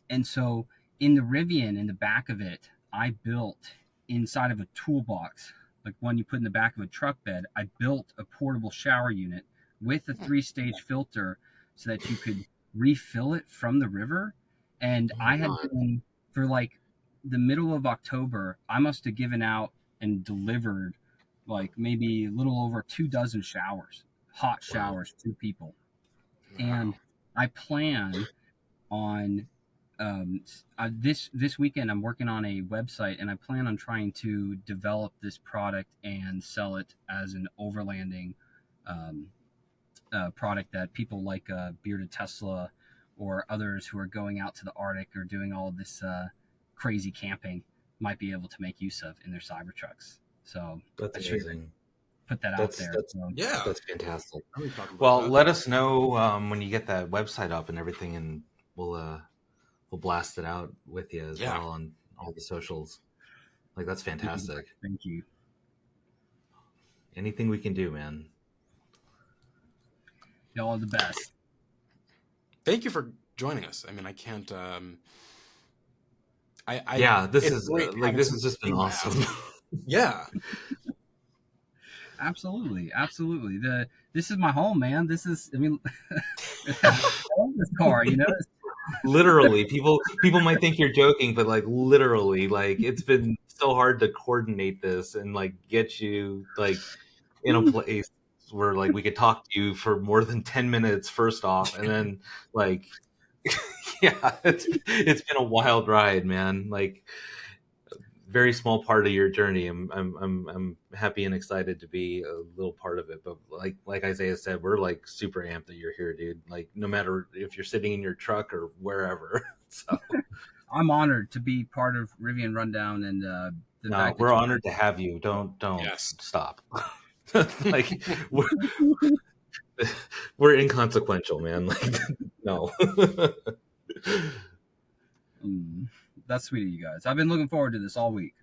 And so in the Rivian, in the back of it, I built inside of a toolbox, like one you put in the back of a truck bed, I built a portable shower unit with a 3-stage filter so that you could refill it from the river. And I had been, for like the middle of October, I must have given out and delivered like maybe a little over 24 showers, hot showers to people. And I plan on this weekend, I'm working on a website, and I plan on trying to develop this product and sell it as an overlanding product that people like Bearded Tesla or others who are going out to the Arctic or doing all this crazy camping might be able to make use of in their Cybertrucks. So that's amazing. Put that out there. That's fantastic. Well, let us know when you get that website up and everything, and we'll blast it out with you as well on all the socials. Like, that's fantastic. Thank you. Anything we can do, man. Y'all are the best. Thank you for joining us. I mean, I can't. This has just been awesome. Yeah. Absolutely. This is my home, man. This is, I mean, I love this car, Literally, people might think you're joking, but like literally, like it's been so hard to coordinate this and like get you like in a place where like we could talk to you for more than 10 minutes first off, and then like it's been a wild ride, man. Like, very small part of your journey. I'm happy and excited to be a little part of it. But like Isaiah said, we're like super amped that you're here, dude. Like, no matter if you're sitting in your truck or wherever. So I'm honored to be part of Rivian Rundown, and we're honored to have you. Don't stop. Like we're inconsequential, man. Like, no. That's sweet of you guys. I've been looking forward to this all week.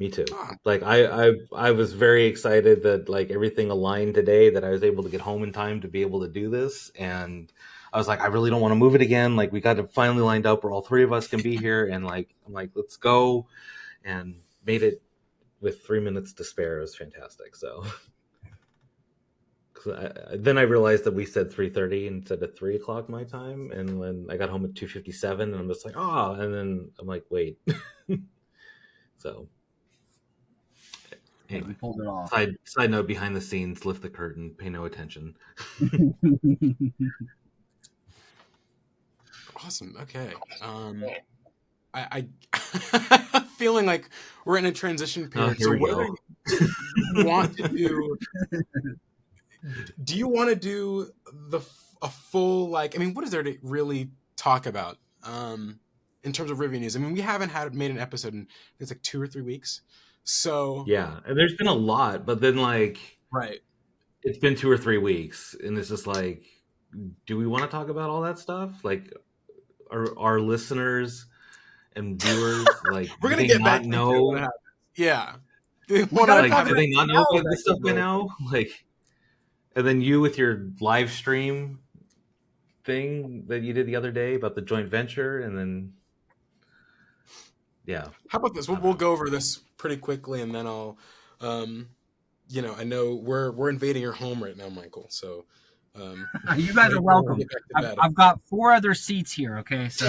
Me too. Like I was very excited that like everything aligned today, that I was able to get home in time to be able to do this. And I was like, I really don't want to move it again. Like, we got it finally lined up where all three of us can be here. And like, I'm like, let's go. And made it with 3 minutes to spare. It was fantastic. So then I realized that we said 3:30 instead of 3 o'clock my time, and when I got home at 2:57, and I'm just like, and then I'm like, wait. So anyway, we pulled it off. Side note, behind the scenes, lift the curtain, pay no attention. Awesome. Okay. I feeling like we're in a transition period. Here we go. Do you want to do? Do you want to do a full, like, I mean, what is there to really talk about in terms of Rivian news? I mean, we haven't made an episode in, it's like 2 or 3 weeks. So yeah, and there's been a lot, but then like, right, it's been 2 or 3 weeks, and it's just like, do we want to talk about all that stuff? Like, our listeners and viewers, like, we're gonna get back know. Yeah, do they not know about this stuff by now? Like. And then you with your live stream thing that you did the other day about the joint venture, and then How about this? We'll go over this pretty quickly, and then I'll, I know we're invading your home right now, Michael. So you guys are welcome. I've got 4 other seats here. Okay, so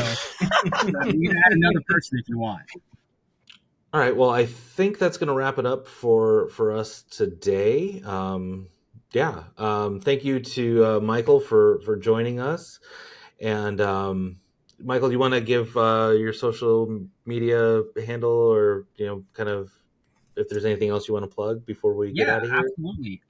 you can add another person if you want. All right. Well, I think that's going to wrap it up for us today. Thank you to Michael for joining us. And Michael, do you want to give your social media handle, or kind of if there's anything else you want to plug before we get Yeah, out of here. absolutely.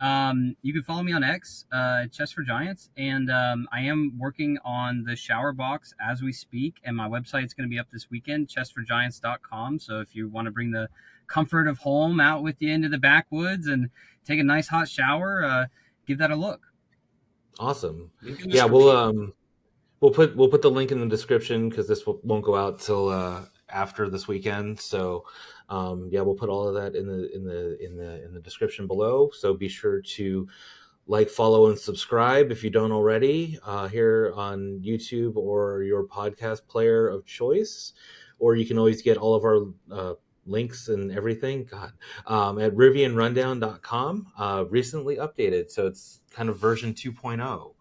You can follow me on X, Chess for Giants, and I am working on the shower box as we speak, and my website's going to be up this weekend, chessforgiants.com. So if you want to bring the comfort of home out with you into the backwoods and take a nice hot shower, give that a look. Awesome. Link in Yeah, description. we'll put the link in the description because this won't go out till after this weekend. So yeah, we'll put all of that in the description below. So be sure to like, follow, and subscribe if you don't already here on YouTube or your podcast player of choice. Or you can always get all of our links and everything at rivianrundown.com, recently updated, so it's kind of version 2.0.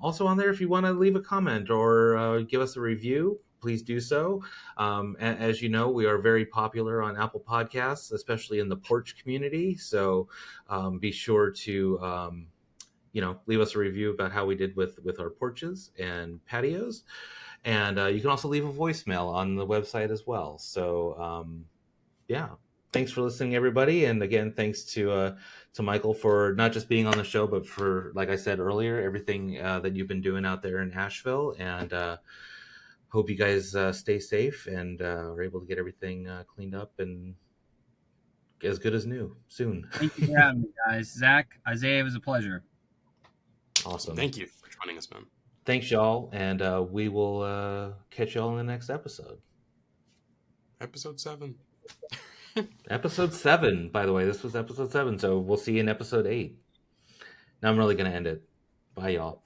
Also on there, if you want to leave a comment or give us a review, please do so. As you know, we are very popular on Apple Podcasts, especially in the porch community, so be sure to leave us a review about how we did with our porches and patios. And you can also leave a voicemail on the website as well. So, yeah, thanks for listening, everybody. And again, thanks to Michael for not just being on the show, but for, like I said earlier, everything that you've been doing out there in Asheville. And hope you guys stay safe and are able to get everything cleaned up and as good as new soon. Thank you for having me, guys. Zach, Isaiah, it was a pleasure. Awesome. Thank you for joining us, man. Thanks, y'all. And we will catch y'all in the next episode. Episode 7. Episode 7, by the way. This was episode 7, so we'll see you in episode 8. Now I'm really going to end it. Bye, y'all.